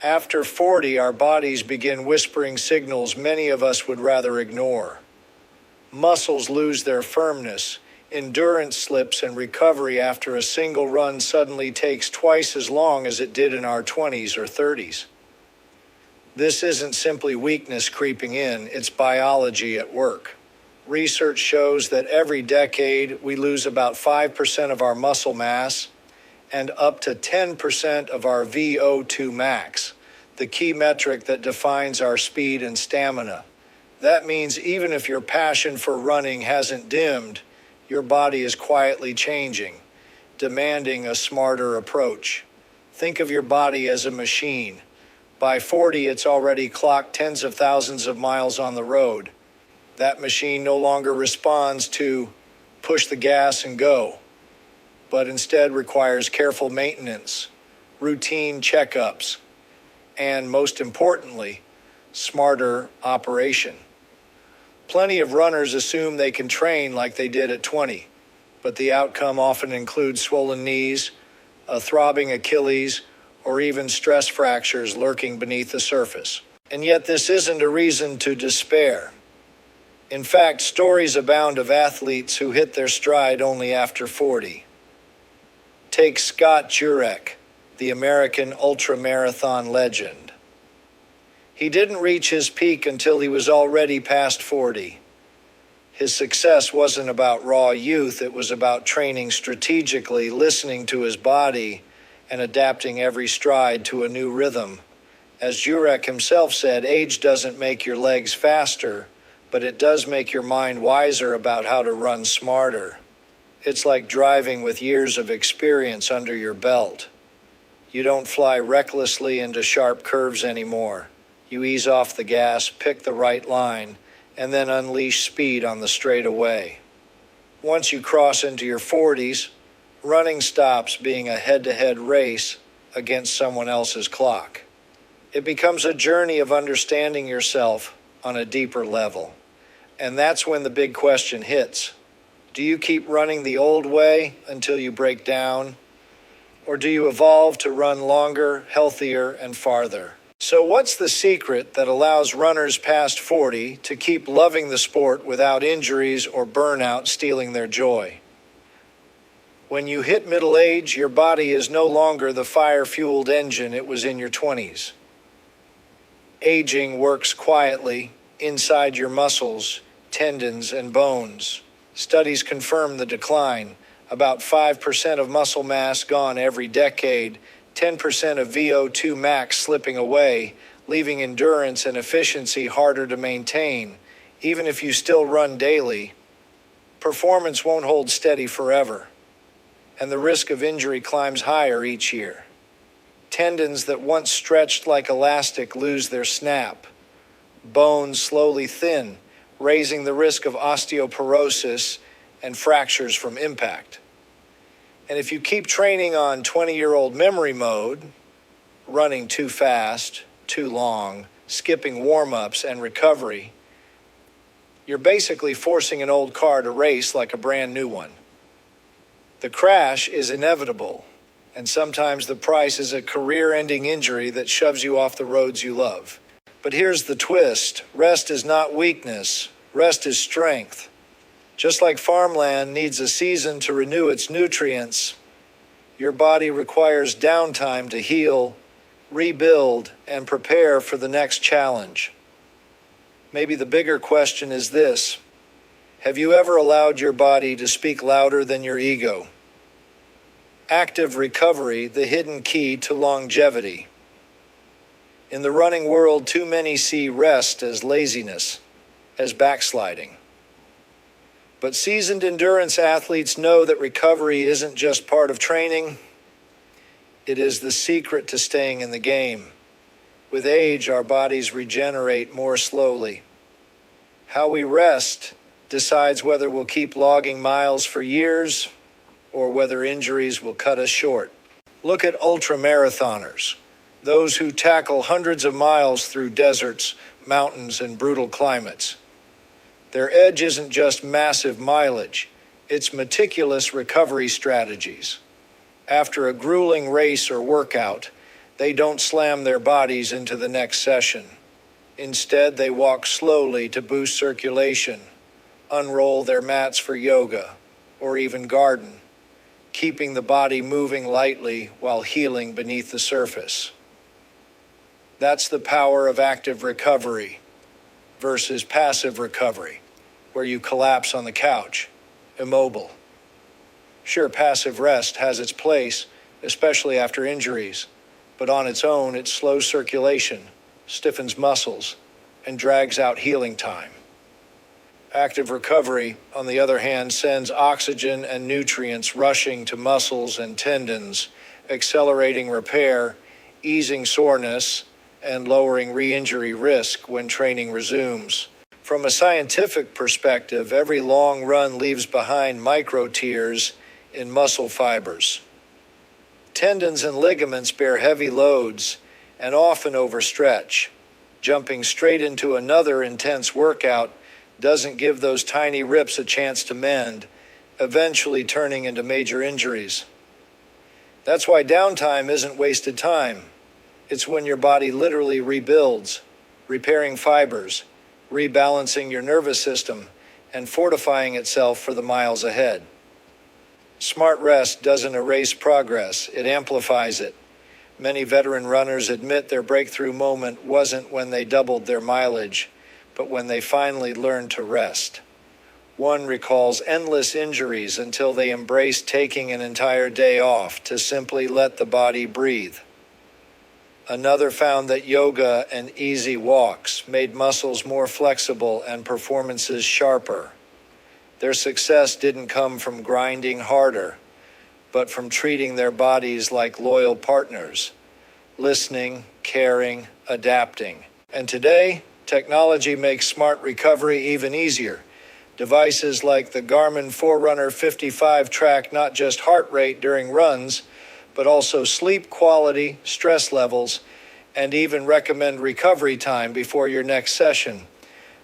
After 40, our bodies begin whispering signals many of us would rather ignore. Muscles lose their firmness, endurance slips, and recovery after a single run suddenly takes twice as long as it did in our 20s or 30s. This isn't simply weakness creeping in, it's biology at work. Research shows that every decade we lose about 5% of our muscle mass and up to 10% of our VO2 max, the key metric that defines our speed and stamina. That means even if your passion for running hasn't dimmed, your body is quietly changing, demanding a smarter approach. Think of your body as a machine. By 40, it's already clocked tens of thousands of miles on the road. That machine no longer responds to push the gas and go, but instead requires careful maintenance, routine checkups, and most importantly, smarter operation. Plenty of runners assume they can train like they did at 20, but the outcome often includes swollen knees, a throbbing Achilles, or even stress fractures lurking beneath the surface. And yet this isn't a reason to despair. In fact, stories abound of athletes who hit their stride only after 40. Take Scott Jurek, the American ultramarathon legend. He didn't reach his peak until he was already past 40. His success wasn't about raw youth, it was about training strategically, listening to his body, and adapting every stride to a new rhythm. As Jurek himself said, age doesn't make your legs faster, but it does make your mind wiser about how to run smarter. It's like driving with years of experience under your belt. You don't fly recklessly into sharp curves anymore. You ease off the gas, pick the right line, and then unleash speed on the straightaway. Once you cross into your 40s, running stops being a head-to-head race against someone else's clock. It becomes a journey of understanding yourself on a deeper level. And that's when the big question hits. Do you keep running the old way until you break down? Or do you evolve to run longer, healthier, and farther? So what's the secret that allows runners past 40 to keep loving the sport without injuries or burnout stealing their joy? When you hit middle age, your body is no longer the fire-fueled engine it was in your 20s. Aging works quietly inside your muscles, tendons, and bones. Studies confirm the decline. About 5% of muscle mass gone every decade, 10% of VO2 max slipping away, leaving endurance and efficiency harder to maintain. Even if you still run daily, performance won't hold steady forever, and the risk of injury climbs higher each year. Tendons that once stretched like elastic lose their snap. Bones slowly thin, raising the risk of osteoporosis and fractures from impact. And if you keep training on 20-year-old memory mode, running too fast, too long, skipping warm-ups and recovery, you're basically forcing an old car to race like a brand new one. The crash is inevitable, and sometimes the price is a career-ending injury that shoves you off the roads you love. But here's the twist. Rest is not weakness. Rest is strength. Just like farmland needs a season to renew its nutrients, your body requires downtime to heal, rebuild, and prepare for the next challenge. Maybe the bigger question is this: have you ever allowed your body to speak louder than your ego? Active recovery, the hidden key to longevity. In the running world, too many see rest as laziness, as backsliding. But seasoned endurance athletes know that recovery isn't just part of training, it is the secret to staying in the game. With age, our bodies regenerate more slowly. How we rest decides whether we'll keep logging miles for years or whether injuries will cut us short. Look at ultramarathoners, those who tackle hundreds of miles through deserts, mountains, and brutal climates. Their edge isn't just massive mileage, it's meticulous recovery strategies. After a grueling race or workout, They don't slam their bodies into the next session. Instead, they walk slowly to boost circulation, unroll their mats for yoga, or even garden, keeping the body moving lightly while healing beneath the surface. That's the power of active recovery versus passive recovery, where you collapse on the couch, immobile. Sure, passive rest has its place, especially after injuries, but on its own, it slows circulation, stiffens muscles, and drags out healing time. Active recovery, on the other hand, sends oxygen and nutrients rushing to muscles and tendons, accelerating repair, easing soreness, and lowering re-injury risk when training resumes. From a scientific perspective, every long run leaves behind micro tears in muscle fibers. Tendons and ligaments bear heavy loads and often overstretch. Jumping straight into another intense workout doesn't give those tiny rips a chance to mend, eventually turning into major injuries. That's why downtime isn't wasted time. It's when your body literally rebuilds, repairing fibers, rebalancing your nervous system, and fortifying itself for the miles ahead. Smart rest doesn't erase progress, it amplifies it. Many veteran runners admit their breakthrough moment wasn't when they doubled their mileage, but when they finally learned to rest. One recalls endless injuries until they embraced taking an entire day off to simply let the body breathe. Another found that yoga and easy walks made muscles more flexible and performances sharper. Their success didn't come from grinding harder, but from treating their bodies like loyal partners, listening, caring, adapting. And today, technology makes smart recovery even easier. Devices like the Garmin Forerunner 55 track not just heart rate during runs, but also sleep quality, stress levels, and even recommend recovery time before your next session.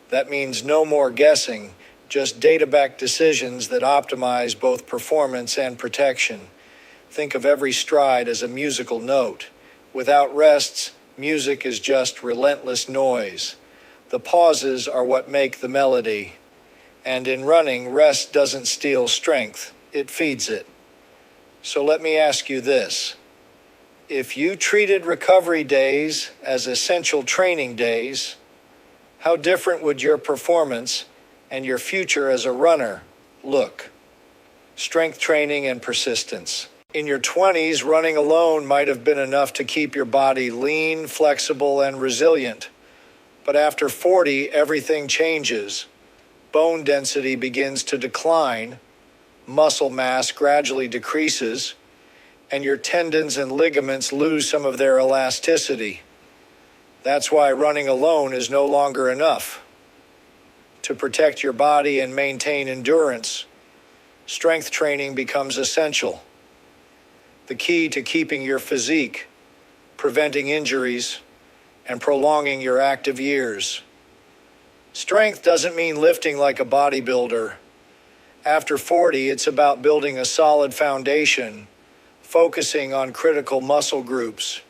That means no more guessing, just data-backed decisions that optimize both performance and protection. Think of every stride as a musical note. Without rests, music is just relentless noise. The pauses are what make the melody. And in running, rest doesn't steal strength, it feeds it. So let me ask you this. If you treated recovery days as essential training days, how different would your performance and your future as a runner look? Strength training and persistence. In your 20s, running alone might have been enough to keep your body lean, flexible, and resilient. But after 40, everything changes. Bone density begins to decline, muscle mass gradually decreases, and your tendons and ligaments lose some of their elasticity. That's why running alone is no longer enough. To protect your body and maintain endurance, strength training becomes essential. The key to keeping your physique, preventing injuries, and prolonging your active years. Strength doesn't mean lifting like a bodybuilder. After 40, it's about building a solid foundation, focusing on critical muscle groups.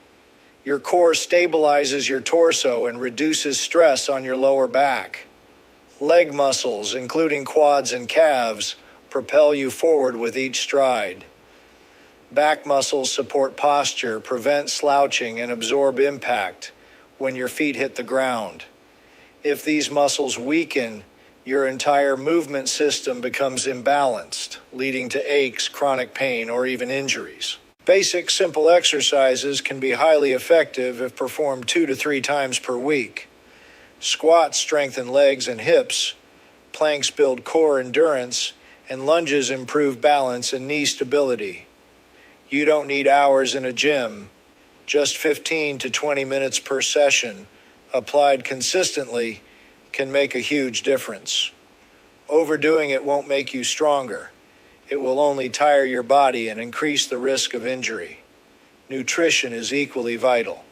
Your core stabilizes your torso and reduces stress on your lower back. Leg muscles, including quads and calves, propel you forward with each stride. Back muscles support posture, prevent slouching, and absorb impact when your feet hit the ground. If these muscles weaken, your entire movement system becomes imbalanced, leading to aches, chronic pain, or even injuries. Basic, simple exercises can be highly effective if performed 2 to 3 times per week. Squats strengthen legs and hips, planks build core endurance, and lunges improve balance and knee stability. You don't need hours in a gym, just 15 to 20 minutes per session, applied consistently, can make a huge difference. Overdoing it won't make you stronger. It will only tire your body and increase the risk of injury. Nutrition is equally vital.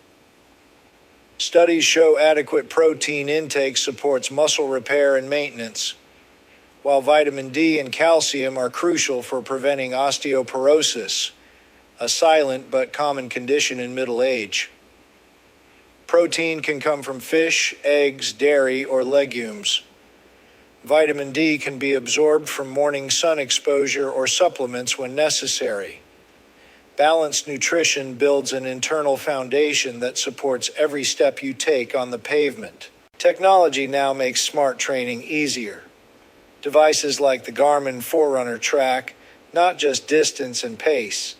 Studies show adequate protein intake supports muscle repair and maintenance, while vitamin D and calcium are crucial for preventing osteoporosis, a silent but common condition in middle age. Protein can come from fish, eggs, dairy, or legumes. Vitamin D can be absorbed from morning sun exposure or supplements when necessary. Balanced nutrition builds an internal foundation that supports every step you take on the pavement. Technology now makes smart training easier. Devices like the Garmin Forerunner track not just distance and pace,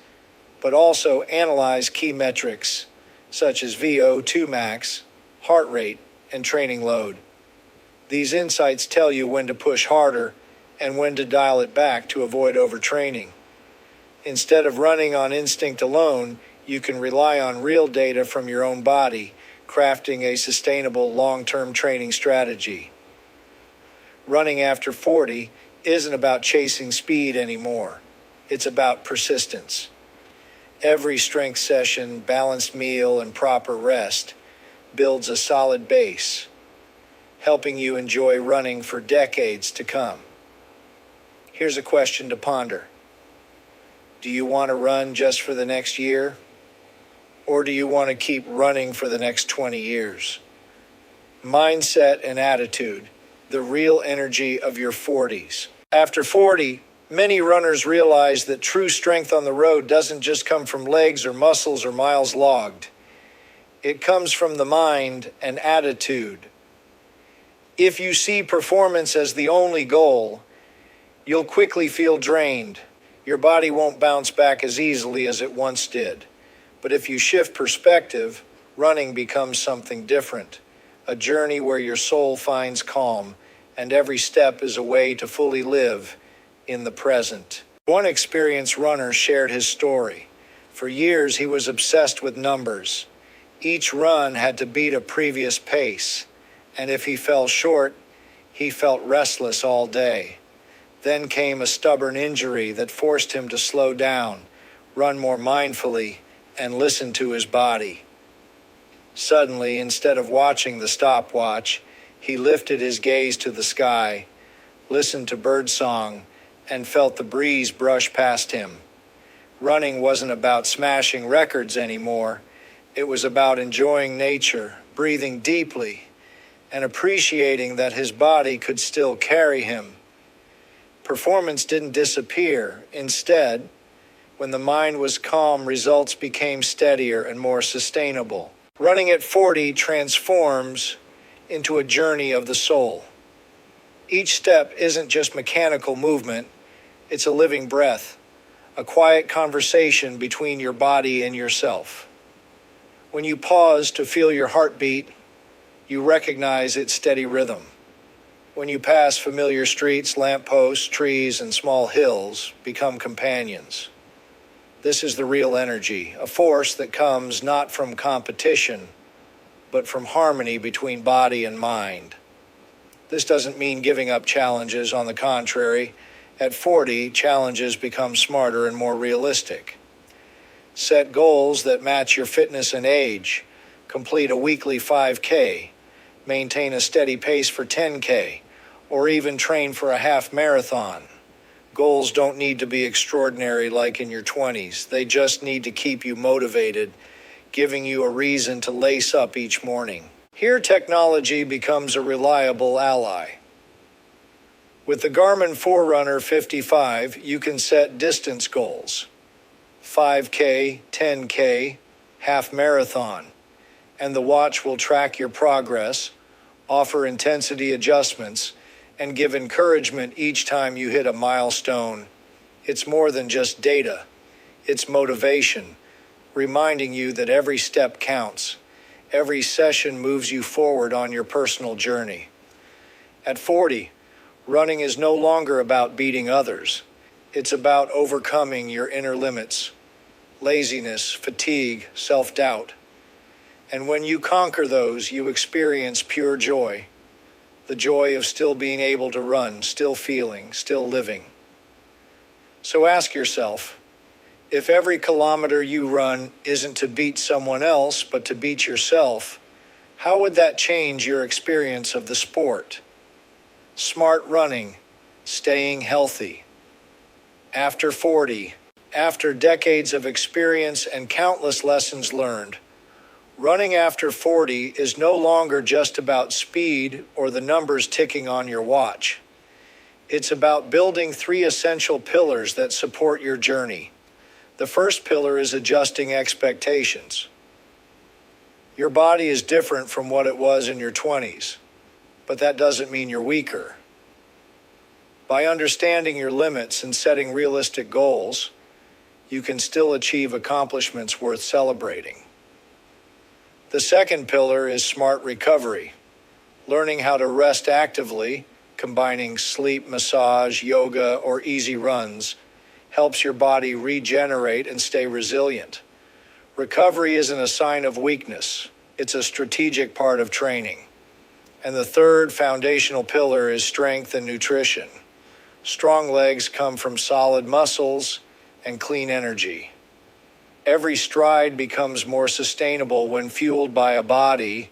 but also analyze key metrics such as VO2 max, heart rate, and training load. These insights tell you when to push harder and when to dial it back to avoid overtraining. Instead of running on instinct alone, you can rely on real data from your own body, crafting a sustainable long-term training strategy. Running after 40 isn't about chasing speed anymore. It's about persistence. Every strength session, balanced meal, and proper rest builds a solid base, helping you enjoy running for decades to come. Here's a question to ponder. Do you want to run just for the next year? Or do you want to keep running for the next 20 years? Mindset and attitude, the real energy of your 40s. After 40, many runners realize that true strength on the road doesn't just come from legs or muscles or miles logged. It comes from the mind and attitude. If you see performance as the only goal, you'll quickly feel drained. Your body won't bounce back as easily as it once did. But if you shift perspective, running becomes something different, a journey where your soul finds calm, and every step is a way to fully live in the present. One experienced runner shared his story. For years, he was obsessed with numbers. Each run had to beat a previous pace, and if he fell short, he felt restless all day. Then came a stubborn injury that forced him to slow down, run more mindfully, and listen to his body. Suddenly, instead of watching the stopwatch, he lifted his gaze to the sky, listened to birdsong, and felt the breeze brush past him. Running wasn't about smashing records anymore. It was about enjoying nature, breathing deeply, and appreciating that his body could still carry him. Performance didn't disappear. Instead, when the mind was calm, results became steadier and more sustainable. Running at 40 transforms into a journey of the soul. Each step isn't just mechanical movement, it's a living breath, a quiet conversation between your body and yourself. When you pause to feel your heartbeat, you recognize its steady rhythm. When you pass familiar streets, lampposts, trees, and small hills become companions. This is the real energy, a force that comes not from competition, but from harmony between body and mind. This doesn't mean giving up challenges. On the contrary, at 40, challenges become smarter and more realistic. Set goals that match your fitness and age. Complete a weekly 5K. Maintain a steady pace for 10K. Or even train for a half marathon. Goals don't need to be extraordinary like in your 20s. They just need to keep you motivated, giving you a reason to lace up each morning. Here, technology becomes a reliable ally. With the Garmin Forerunner 55, you can set distance goals. 5K, 10K, half marathon. And the watch will track your progress, offer intensity adjustments, and give encouragement each time you hit a milestone. It's more than just data. It's motivation, reminding you that every step counts. Every session moves you forward on your personal journey. At 40, running is no longer about beating others. It's about overcoming your inner limits, laziness, fatigue, self-doubt. And when you conquer those, you experience pure joy. The joy of still being able to run, still feeling, still living. So ask yourself, if every kilometer you run isn't to beat someone else, but to beat yourself, how would that change your experience of the sport? Smart running, staying healthy. After 40, After decades of experience and countless lessons learned, running after 40 is no longer just about speed or the numbers ticking on your watch. It's about building three essential pillars that support your journey. The first pillar is adjusting expectations. Your body is different from what it was in your 20s, but that doesn't mean you're weaker. By understanding your limits and setting realistic goals, you can still achieve accomplishments worth celebrating. The second pillar is smart recovery. Learning how to rest actively, combining sleep, massage, yoga, or easy runs, helps your body regenerate and stay resilient. Recovery isn't a sign of weakness. It's a strategic part of training. And the third foundational pillar is strength and nutrition. Strong legs come from solid muscles and clean energy. Every stride becomes more sustainable when fueled by a body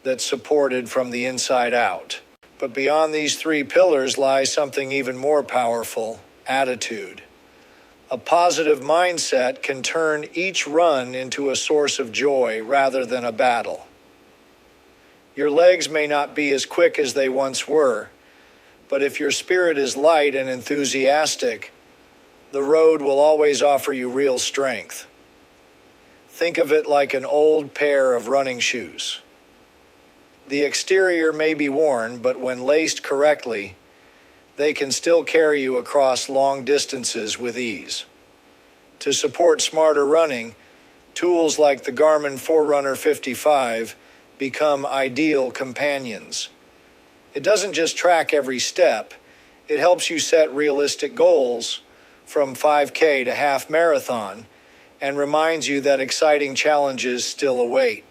that's supported from the inside out. But beyond these three pillars lies something even more powerful: attitude. A positive mindset can turn each run into a source of joy rather than a battle. Your legs may not be as quick as they once were, but if your spirit is light and enthusiastic, the road will always offer you real strength. Think of it like an old pair of running shoes. The exterior may be worn, but when laced correctly, they can still carry you across long distances with ease. To support smarter running, tools like the Garmin Forerunner 55 become ideal companions. It doesn't just track every step, it helps you set realistic goals, from 5K to half marathon, and reminds you that exciting challenges still await.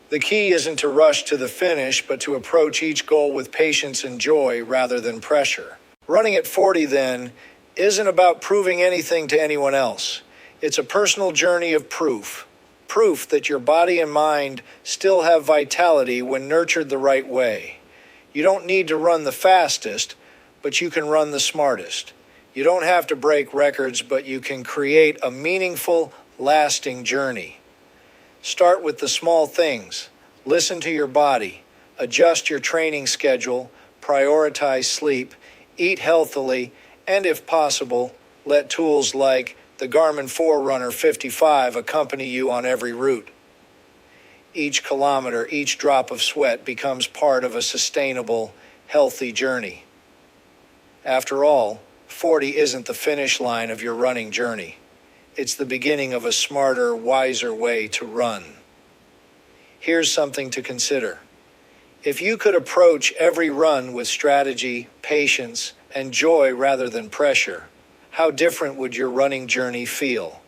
The key isn't to rush to the finish, but to approach each goal with patience and joy rather than pressure. Running at 40, then, isn't about proving anything to anyone else. It's a personal journey of proof. Proof that your body and mind still have vitality when nurtured the right way. You don't need to run the fastest, but you can run the smartest. You don't have to break records, but you can create a meaningful, lasting journey. Start with the small things. Listen to your body. Adjust your training schedule. Prioritize sleep. Eat healthily. And if possible, let tools like the Garmin Forerunner 55 accompany you on every route. Each kilometer, each drop of sweat becomes part of a sustainable, healthy journey. After all, 40 isn't the finish line of your running journey. It's the beginning of a smarter, wiser way to run. Here's something to consider. If you could approach every run with strategy, patience, and joy rather than pressure, how different would your running journey feel?